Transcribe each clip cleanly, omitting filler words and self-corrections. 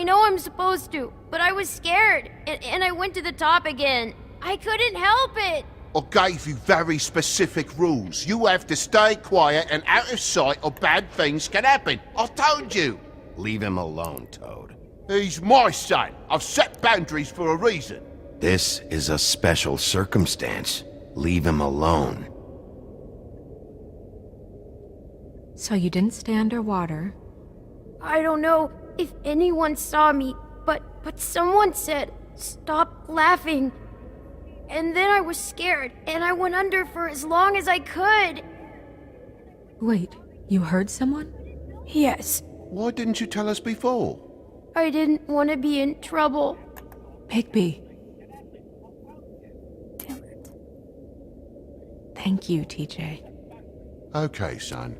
know I'm supposed to, but I was scared, and I went to the top again. I couldn't help it. I gave you very specific rules. You have to stay quiet and out of sight or bad things can happen. I told you. Leave him alone, Toad. He's my son. I've set boundaries for a reason. This is a special circumstance. Leave him alone. So you didn't stay underwater. I don't know if anyone saw me, but someone said, "Stop laughing." And then I was scared, and I went under for as long as I could. Wait, you heard someone? Yes, Why didn't you tell us before? I didn't want to be in trouble. Bigby. Damn it. Thank you, TJ. Okay, son.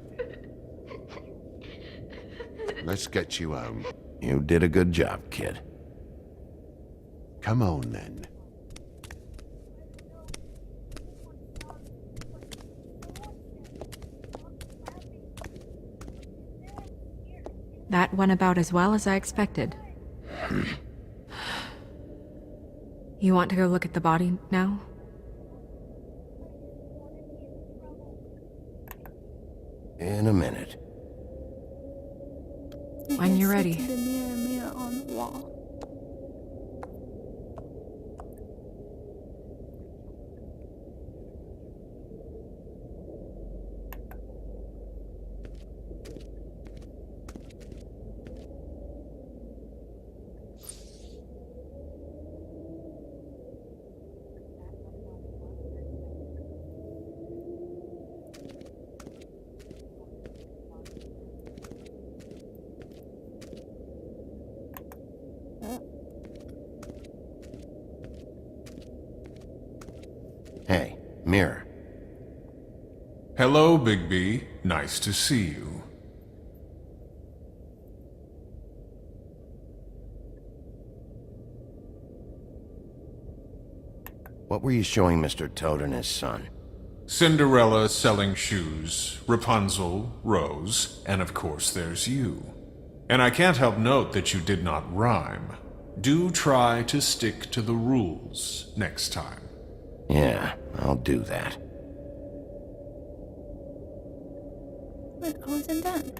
Let's get you home. You did a good job, kid. Come on, then. That went about as well as I expected. You want to go look at the body now? In a minute. When you're ready. The mirror on the wall. Hey, Mirror. Hello, Bigby. Nice to see you. What were you showing Mr. Toad and his son? Cinderella selling shoes, Rapunzel, Rose, and of course there's you. And I can't help note that you did not rhyme. Do try to stick to the rules next time. Yeah, I'll do that. But I wasn't done.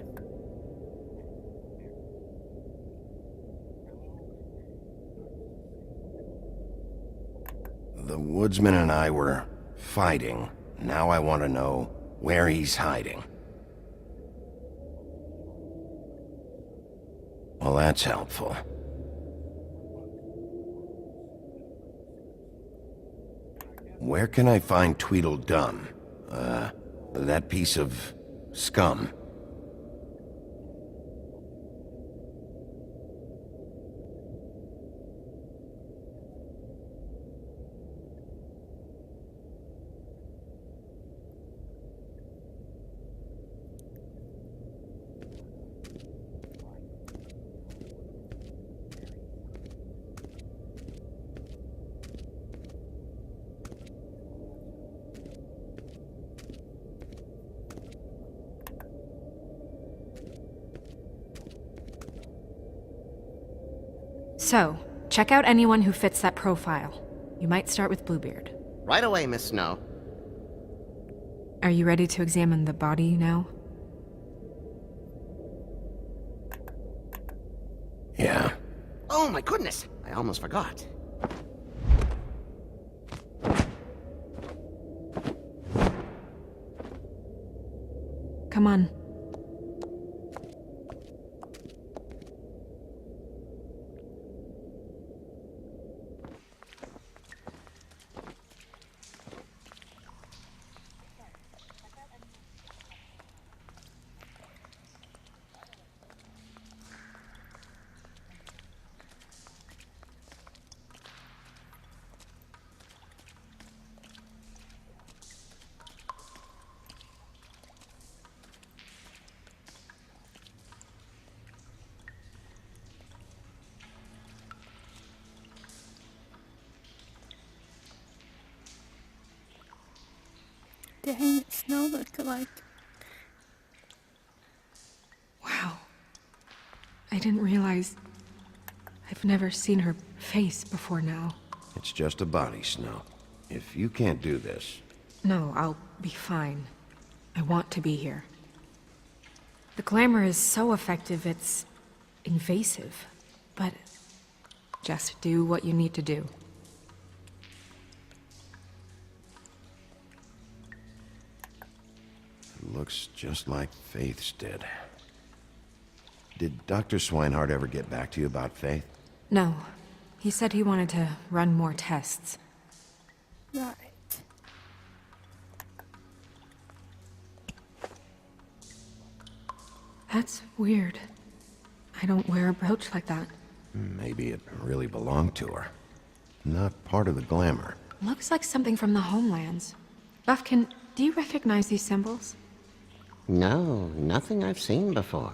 The woodsman and I were fighting. Now I want to know where he's hiding. Well, that's helpful. Where can I find Tweedledum? That piece of scum. So, check out anyone who fits that profile. You might start with Bluebeard. Right away, Miss Snow. Are you ready to examine the body now? Yeah. Oh my goodness, I almost forgot. Come on. Dang, it Snow look like. Wow. I didn't realize... I've never seen her face before now. It's just a body, Snow. If you can't do this, No, I'll be fine. I want to be here. The glamour is so effective, it's invasive. But just do what you need to do. it looks just like Faith's did. Did Dr. Swinehart ever get back to you about Faith? No. He said he wanted to run more tests. Right. That's weird. I don't wear a brooch like that. Maybe it really belonged to her. Not part of the glamour. Looks like something from the homelands. Buffkin, do you recognize these symbols? No, nothing I've seen before.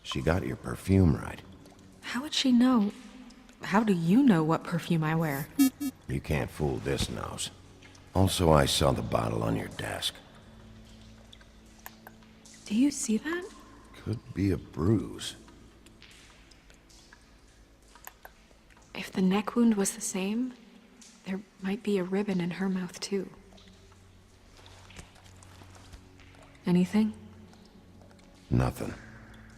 She got your perfume right. How would she know? How do you know what perfume I wear? You can't fool this nose. Also, I saw the bottle on your desk. Do you see that? Could be a bruise. If the neck wound was the same, there might be a ribbon in her mouth too. Anything? Nothing.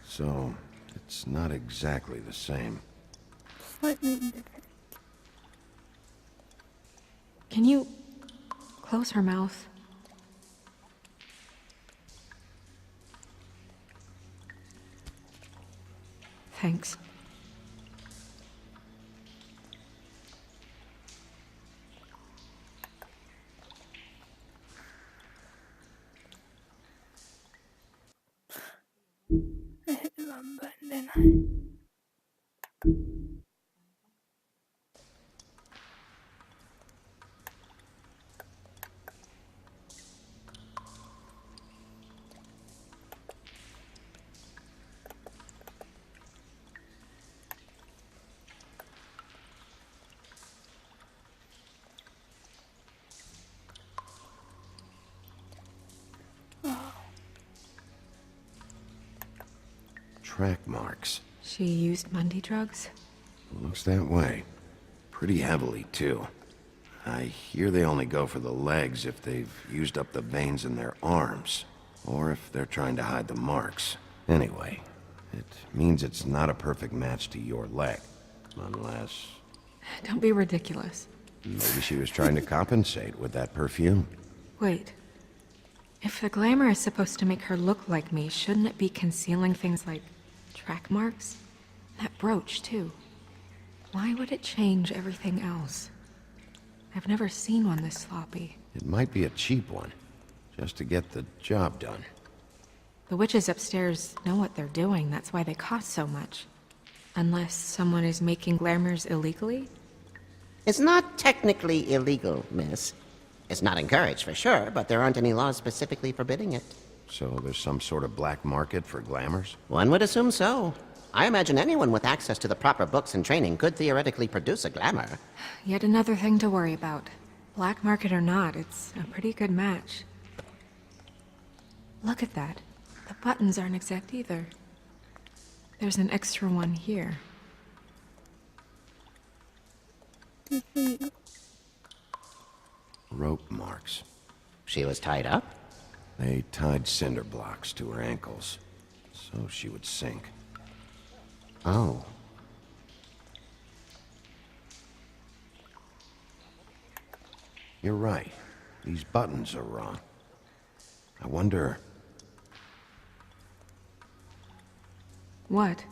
So, it's not exactly the same. Slightly different. Can you close her mouth? Thanks. I hit the wrong button, didn't I? Track marks. She used Mundy drugs? Looks that way. Pretty heavily, too. I hear they only go for the legs if they've used up the veins in their arms, or if they're trying to hide the marks. Anyway, it means it's not a perfect match to your leg. Unless... Don't be ridiculous. maybe she was trying to compensate with that perfume. Wait. If the glamour is supposed to make her look like me, shouldn't it be concealing things like track marks? That brooch, too. Why would it change everything else? I've never seen one this sloppy. It might be a cheap one, just to get the job done. The witches upstairs know what they're doing, that's why they cost so much. Unless someone is making glamours illegally? It's not technically illegal, miss. It's not encouraged for sure, but there aren't any laws specifically forbidding it. So there's some sort of black market for glamours? One would assume so. I imagine anyone with access to the proper books and training could theoretically produce a glamour. Yet another thing to worry about. Black market or not, it's a pretty good match. Look at that. The buttons aren't exact either. There's an extra one here. Good for you. Rope marks. She was tied up? They tied cinder blocks to her ankles, so she would sink. Oh. You're right. These buttons are wrong. I wonder... What?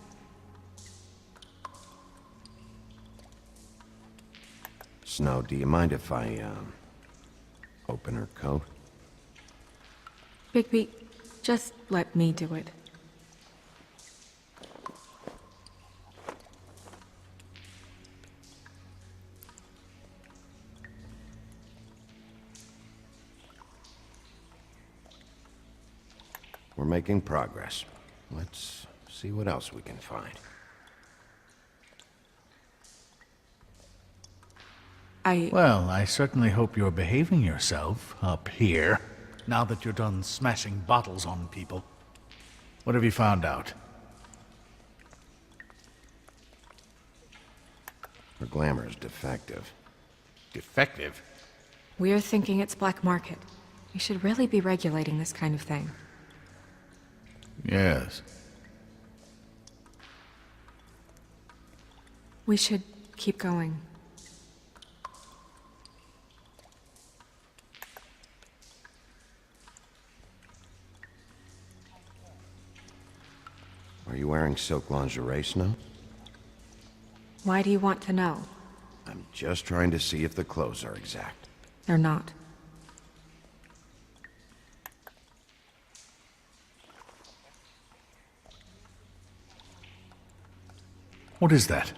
Snow, do you mind if I, open her coat? Bigby, just let me do it. We're making progress. Let's see what else we can find. Well, I certainly hope you're behaving yourself up here, now that you're done smashing bottles on people. What have you found out? Her glamour is defective. Defective? We're thinking it's black market. We should really be regulating this kind of thing. Yes. We should keep going. Are you wearing silk lingerie, Snow? Why do you want to know? I'm just trying to see if the clothes are exact. They're not. What is that?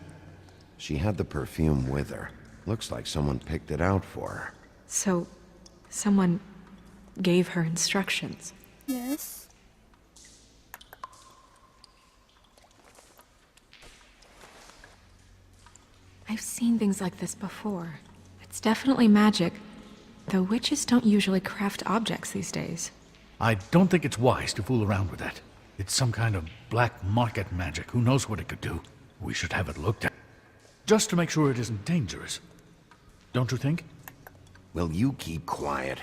She had the perfume with her. Looks like someone picked it out for her. So, someone gave her instructions. Yes. I've seen things like this before. It's definitely magic, though witches don't usually craft objects these days. I don't think it's wise to fool around with that. It's some kind of black market magic. Who knows what it could do? We should have it looked at. Just to make sure it isn't dangerous. Don't you think? Will you keep quiet?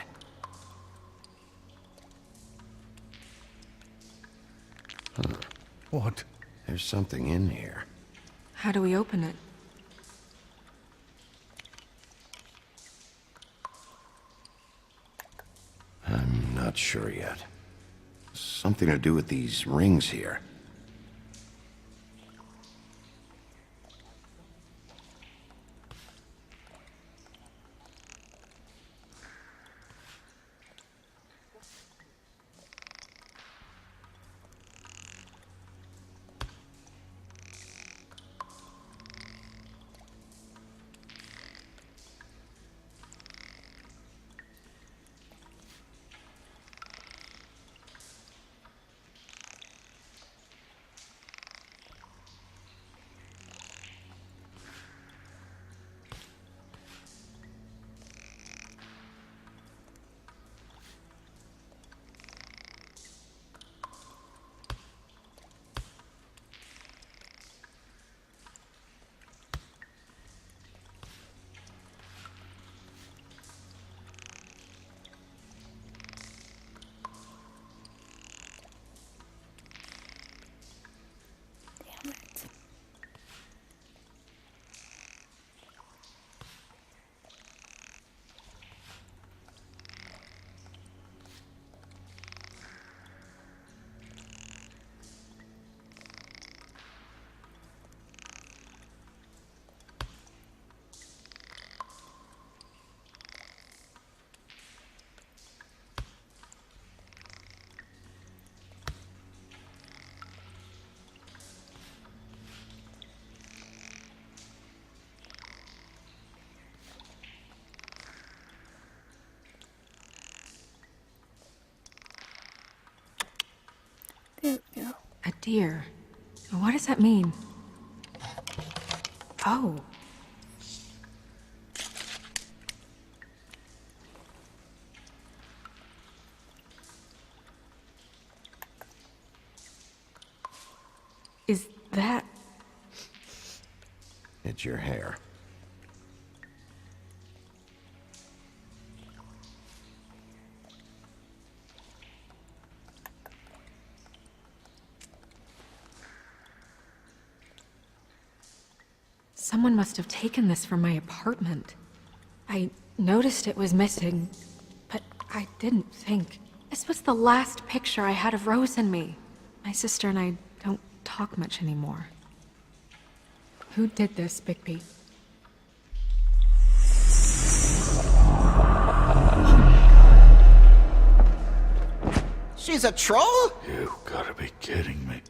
What? There's something in here. How do we open it? I'm not sure yet. Something to do with these rings here. Damn it. There we go. A deer. What does that mean? Oh. Is that... It's your hair. Someone must have taken this from my apartment. I noticed it was missing, but I didn't think. This was the last picture I had of Rose and me. My sister and I don't talk much anymore. Who did this, Bigby? She's a troll? You gotta be kidding me.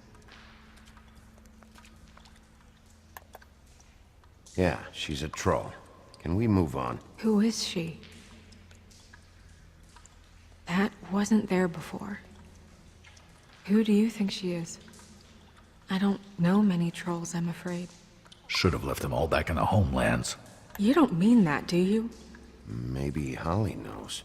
Yeah, she's a troll. Can we move on? Who is she? That wasn't there before. Who do you think she is? I don't know many trolls, I'm afraid. Should have left them all back in the homelands. You don't mean that, do you? Maybe Holly knows.